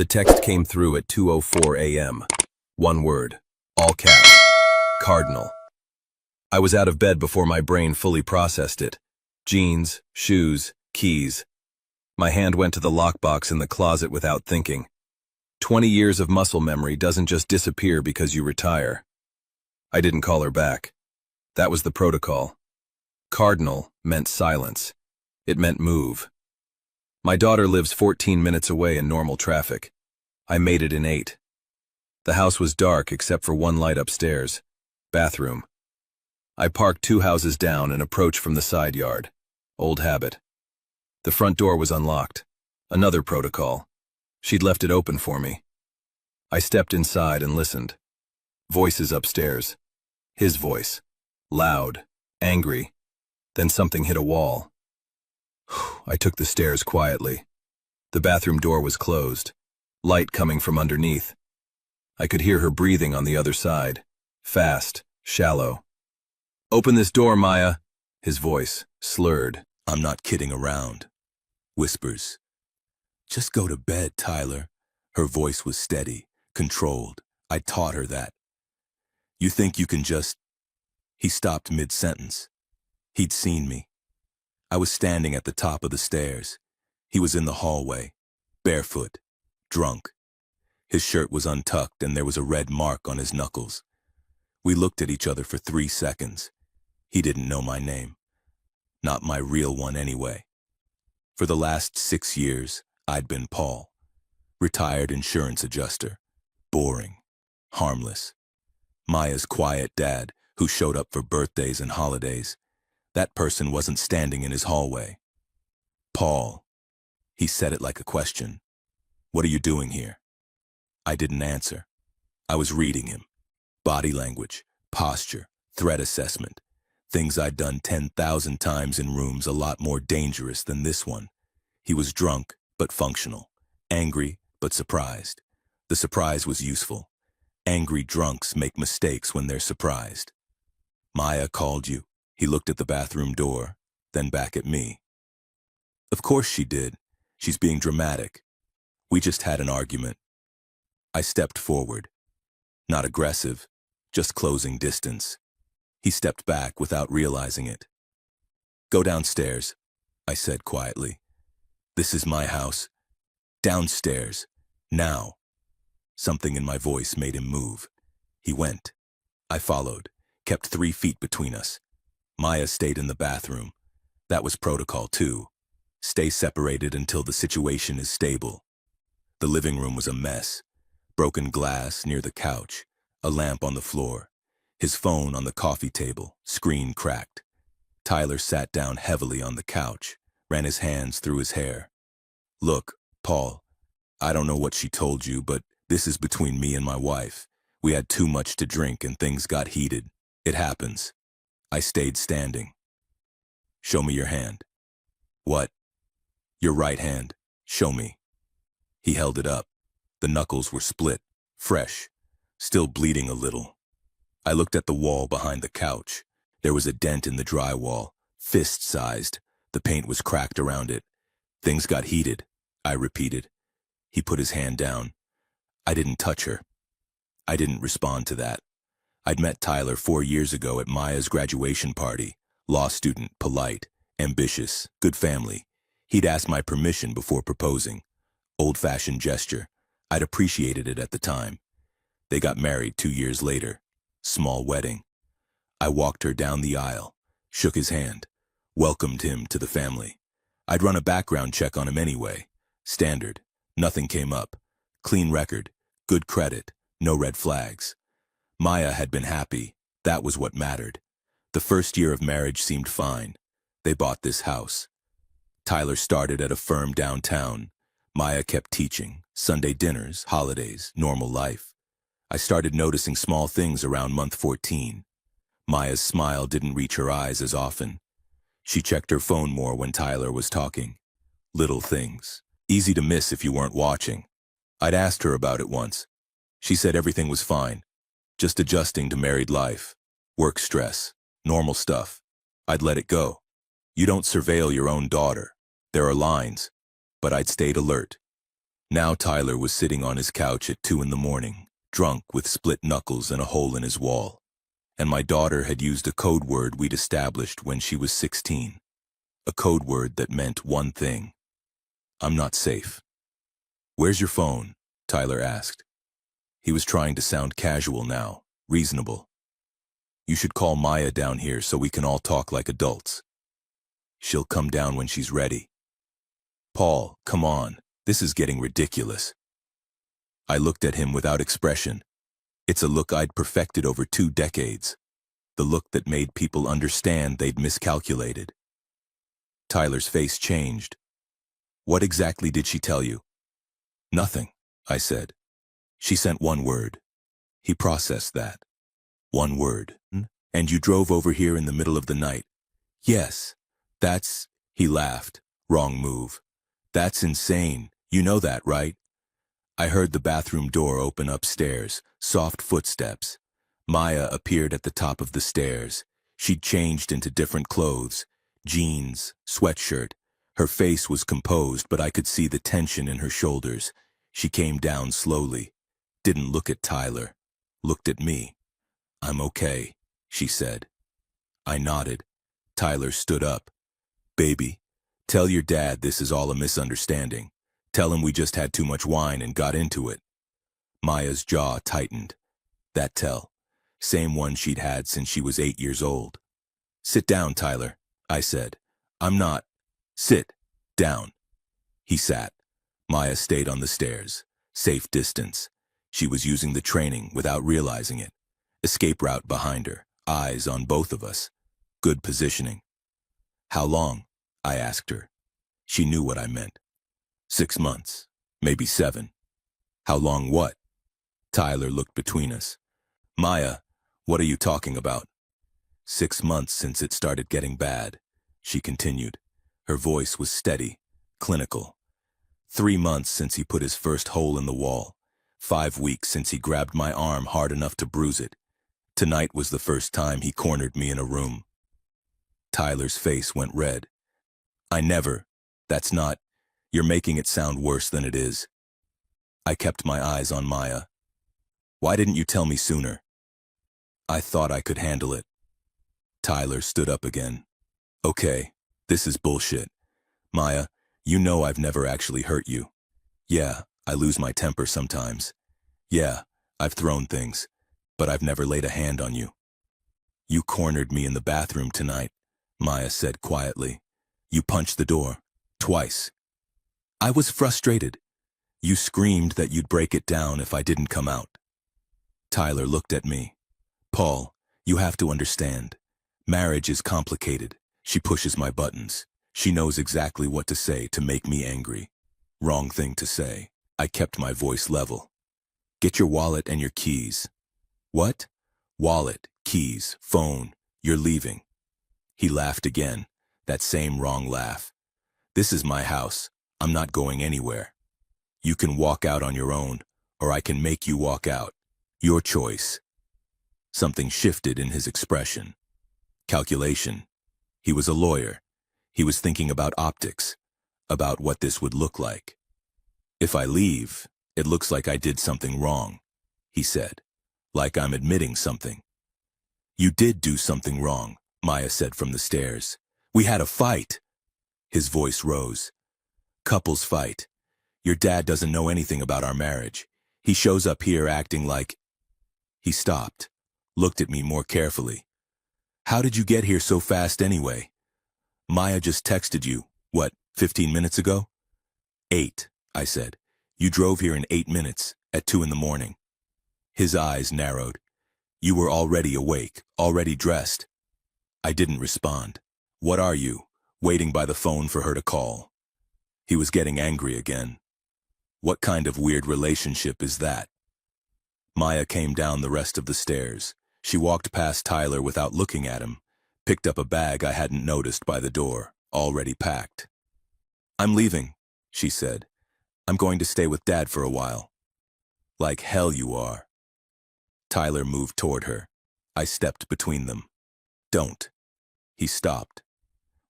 The text came through at 2:04 a.m. One word, all caps, Cardinal. I was out of bed before my brain fully processed it. Jeans, shoes, keys. My hand went to the lockbox in the closet without thinking. 20 years of muscle memory doesn't just disappear because you retire. I didn't call her back. That was the protocol. Cardinal meant silence. It meant move. My daughter lives 14 minutes away in normal traffic. I made it in 8. The house was dark except for one light upstairs. Bathroom. I parked 2 houses down and approached from the side yard. Old habit. The front door was unlocked. Another protocol. She'd left it open for me. I stepped inside and listened. Voices upstairs. His voice. Loud. Angry. Then something hit a wall. I took the stairs quietly. The bathroom door was closed. Light coming from underneath. I could hear her breathing on the other side. Fast. Shallow. "Open this door, Maya." His voice, slurred. "I'm not kidding around." Whispers. "Just go to bed, Tyler." Her voice was steady, controlled. I taught her that. "You think you can just—" He stopped mid-sentence. He'd seen me. I was standing at the top of the stairs. He was in the hallway, barefoot, drunk. His shirt was untucked and there was a red mark on his knuckles. We looked at each other for 3 seconds. He didn't know my name. Not my real one anyway. For the last 6 years, I'd been Paul. Retired insurance adjuster. Boring. Harmless. Maya's quiet dad, who showed up for birthdays and holidays. That person wasn't standing in his hallway. "Paul." He said it like a question. "What are you doing here?" I didn't answer. I was reading him. Body language, posture, threat assessment. Things I'd done 10,000 times in rooms a lot more dangerous than this one. He was drunk, but functional. Angry, but surprised. The surprise was useful. Angry drunks make mistakes when they're surprised. "Maya called you." He looked at the bathroom door, then back at me. "Of course she did. She's being dramatic. We just had an argument." I stepped forward. Not aggressive, just closing distance. He stepped back without realizing it. "Go downstairs," I said quietly. "This is my house. Downstairs. Now." Something in my voice made him move. He went. I followed, kept 3 feet between us. Maya stayed in the bathroom. That was protocol too. Stay separated until the situation is stable. The living room was a mess. Broken glass near the couch, a lamp on the floor, his phone on the coffee table, screen cracked. Tyler sat down heavily on the couch, ran his hands through his hair. "Look, Paul, I don't know what she told you, but this is between me and my wife. We had too much to drink and things got heated. It happens." I stayed standing. "Show me your hand." "What?" "Your right hand. Show me." He held it up. The knuckles were split, fresh, still bleeding a little. I looked at the wall behind the couch. There was a dent in the drywall, fist-sized. The paint was cracked around it. "Things got heated," I repeated. He put his hand down. "I didn't touch her." I didn't respond to that. I'd met Tyler 4 years ago at Maya's graduation party. Law student, polite, ambitious, good family. He'd asked my permission before proposing. Old-fashioned gesture. I'd appreciated it at the time. They got married 2 years later. Small wedding. I walked her down the aisle, shook his hand, welcomed him to the family. I'd run a background check on him anyway. Standard. Nothing came up. Clean record. Good credit. No red flags. Maya had been happy. That was what mattered. The first year of marriage seemed fine. They bought this house. Tyler started at a firm downtown. Maya kept teaching. Sunday dinners, holidays, normal life. I started noticing small things around month 14. Maya's smile didn't reach her eyes as often. She checked her phone more when Tyler was talking. Little things. Easy to miss if you weren't watching. I'd asked her about it once. She said everything was fine. Just adjusting to married life. Work stress. Normal stuff. I'd let it go. You don't surveil your own daughter. There are lines. But I'd stayed alert. Now Tyler was sitting on his couch at 2 in the morning, drunk with split knuckles and a hole in his wall. And my daughter had used a code word we'd established when she was 16. A code word that meant one thing. I'm not safe. Where's your phone? Tyler asked. He was trying to sound casual now, reasonable. You should call Maya down here so we can all talk like adults. She'll come down when she's ready. Paul, come on, this is getting ridiculous. I looked at him without expression. It's a look I'd perfected over 2 decades. The look that made people understand they'd miscalculated. Tyler's face changed. What exactly did she tell you? Nothing, I said. She sent one word. He processed that. One word. And you drove over here in the middle of the night. Yes, that's... He laughed. Wrong move. That's insane. You know that, right? I heard the bathroom door open upstairs, soft footsteps. Maya appeared at the top of the stairs. She'd changed into different clothes, jeans, sweatshirt. Her face was composed, but I could see the tension in her shoulders. She came down slowly. Didn't look at Tyler. Looked at me. I'm okay, she said. I nodded. Tyler stood up. Baby, tell your dad this is all a misunderstanding. Tell him we just had too much wine and got into it. Maya's jaw tightened. That tell. Same one she'd had since she was 8 years old. Sit down, Tyler, I said. I'm not. Sit. Down. He sat. Maya stayed on the stairs. Safe distance. She was using the training without realizing it. Escape route behind her. Eyes on both of us. Good positioning. How long? I asked her. She knew what I meant. 6 months. Maybe 7. How long what? Tyler looked between us. Maya, what are you talking about? 6 months since it started getting bad, she continued. Her voice was steady, clinical. 3 months since he put his first hole in the wall. 5 weeks since he grabbed my arm hard enough to bruise it. Tonight was the first time he cornered me in a room. Tyler's face went red. I never. That's not. You're making it sound worse than it is. I kept my eyes on Maya. Why didn't you tell me sooner? I thought I could handle it. Tyler stood up again. Okay, this is bullshit. Maya, you know I've never actually hurt you. Yeah, I lose my temper sometimes. Yeah, I've thrown things, but I've never laid a hand on you. You cornered me in the bathroom tonight, Maya said quietly. You punched the door. Twice. I was frustrated. You screamed that you'd break it down if I didn't come out. Tyler looked at me. Paul, you have to understand. Marriage is complicated. She pushes my buttons. She knows exactly what to say to make me angry. Wrong thing to say. I kept my voice level. Get your wallet and your keys. What? Wallet, keys, phone. You're leaving. He laughed again. That same wrong laugh. This is my house. I'm not going anywhere. You can walk out on your own, or I can make you walk out. Your choice. Something shifted in his expression. Calculation. He was a lawyer. He was thinking about optics, about what this would look like. If I leave, it looks like I did something wrong, he said, like I'm admitting something. You did do something wrong, Maya said from the stairs. We had a fight. His voice rose. Couples fight. Your dad doesn't know anything about our marriage. He shows up here acting like... He stopped, looked at me more carefully. How did you get here so fast anyway? Maya just texted you, what, 15 minutes ago? 8, I said. You drove here in 8 minutes, at 2 in the morning. His eyes narrowed. You were already awake, already dressed. I didn't respond. What are you? Waiting by the phone for her to call. He was getting angry again. What kind of weird relationship is that? Maya came down the rest of the stairs. She walked past Tyler without looking at him, picked up a bag I hadn't noticed by the door, already packed. I'm leaving, she said. I'm going to stay with Dad for a while. Like hell you are. Tyler moved toward her. I stepped between them. Don't. He stopped.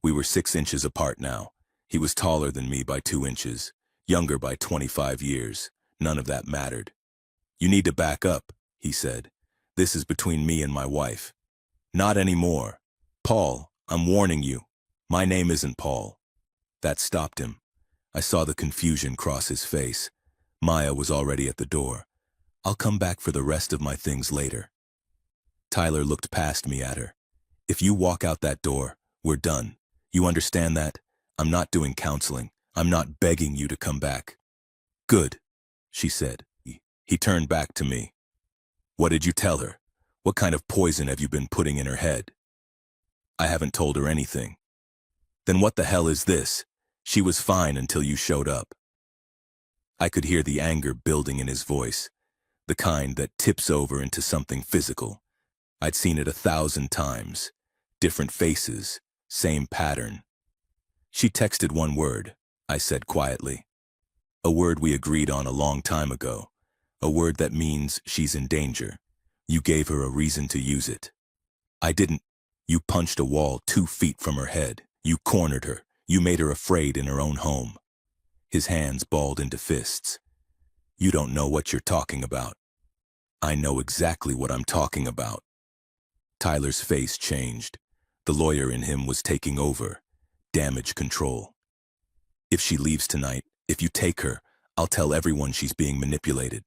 We were 6 inches apart now. He was taller than me by 2 inches. Younger by 25 years. None of that mattered. You need to back up, he said. This is between me and my wife. Not anymore. Paul, I'm warning you. My name isn't Paul. That stopped him. I saw the confusion cross his face. Maya was already at the door. I'll come back for the rest of my things later. Tyler looked past me at her. If you walk out that door, we're done. You understand that? I'm not doing counseling. I'm not begging you to come back. Good, she said. He turned back to me. What did you tell her? What kind of poison have you been putting in her head? I haven't told her anything. Then what the hell is this? She was fine until you showed up. I could hear the anger building in his voice, the kind that tips over into something physical. I'd seen it 1,000 times. Different faces, same pattern. She texted one word, I said quietly. A word we agreed on a long time ago. A word that means she's in danger. You gave her a reason to use it. I didn't. You punched a wall 2 feet from her head. You cornered her. You made her afraid in her own home. His hands balled into fists. You don't know what you're talking about. I know exactly what I'm talking about. Tyler's face changed. The lawyer in him was taking over. Damage control. If she leaves tonight, if you take her, I'll tell everyone she's being manipulated.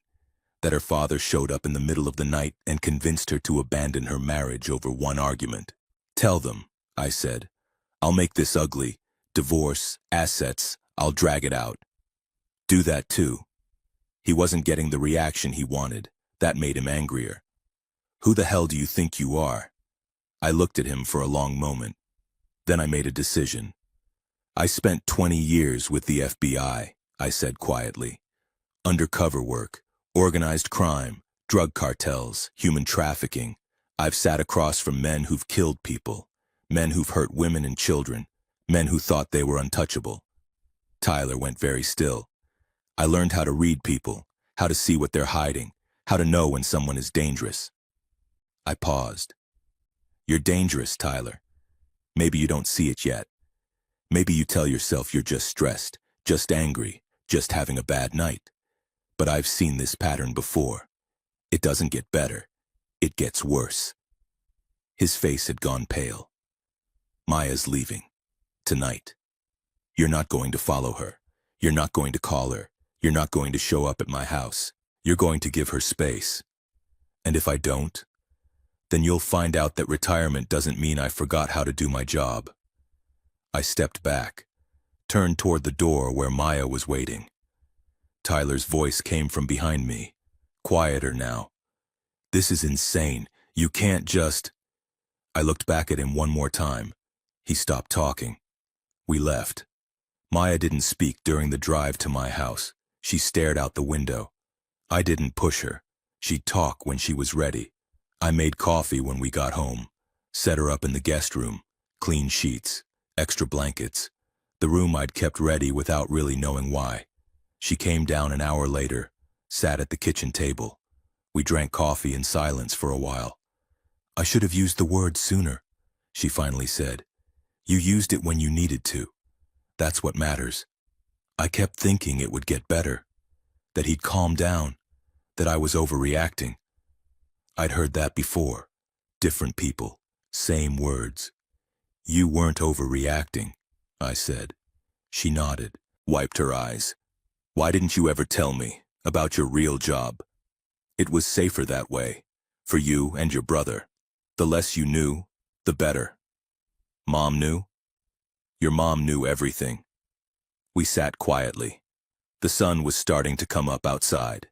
That her father showed up in the middle of the night and convinced her to abandon her marriage over one argument. Tell them, I said. I'll make this ugly. Divorce, assets, I'll drag it out. Do that too. He wasn't getting the reaction he wanted. That made him angrier. Who the hell do you think you are? I looked at him for a long moment. Then I made a decision. I spent 20 years with the FBI, I said quietly. Undercover work, organized crime, drug cartels, human trafficking. I've sat across from men who've killed people, men who've hurt women and children, men who thought they were untouchable. Tyler went very still. I learned how to read people, how to see what they're hiding, how to know when someone is dangerous. I paused. You're dangerous, Tyler. Maybe you don't see it yet. Maybe you tell yourself you're just stressed, just angry, just having a bad night. But I've seen this pattern before. It doesn't get better. It gets worse. His face had gone pale. Maya's leaving. Tonight. You're not going to follow her. You're not going to call her. You're not going to show up at my house. You're going to give her space. And if I don't, then you'll find out that retirement doesn't mean I forgot how to do my job. I stepped back, turned toward the door where Maya was waiting. Tyler's voice came from behind me, quieter now. This is insane. You can't just... I looked back at him one more time. He stopped talking. We left. Maya didn't speak during the drive to my house. She stared out the window. I didn't push her. She'd talk when she was ready. I made coffee when we got home, set her up in the guest room, clean sheets, extra blankets, the room I'd kept ready without really knowing why. She came down an hour later, sat at the kitchen table. We drank coffee in silence for a while. I should have used the word sooner, she finally said. You used it when you needed to. That's what matters. I kept thinking it would get better, that he'd calm down, that I was overreacting. I'd heard that before. Different people, same words. You weren't overreacting, I said. She nodded, wiped her eyes. Why didn't you ever tell me about your real job? It was safer that way, for you and your brother. The less you knew, the better. Mom knew? Your mom knew everything. We sat quietly. The sun was starting to come up outside.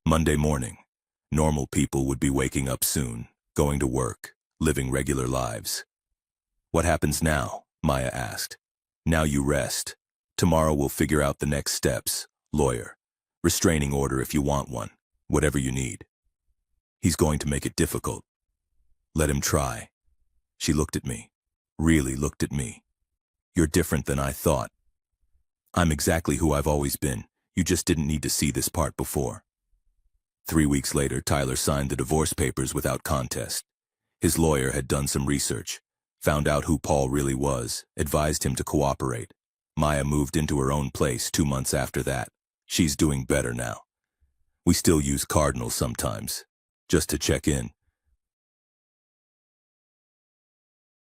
Monday morning. Normal people would be waking up soon, going to work, living regular lives. What happens now? Maya asked. Now you rest. Tomorrow we'll figure out the next steps. Lawyer. Restraining order if you want one. Whatever you need. He's going to make it difficult. Let him try. She looked at me. Really looked at me. You're different than I thought. I'm exactly who I've always been. You just didn't need to see this part before. 3 weeks later, Tyler signed the divorce papers without contest. His lawyer had done some research, found out who Paul really was, advised him to cooperate. Maya moved into her own place 2 months after that. She's doing better now. We still use cardinals sometimes, just to check in.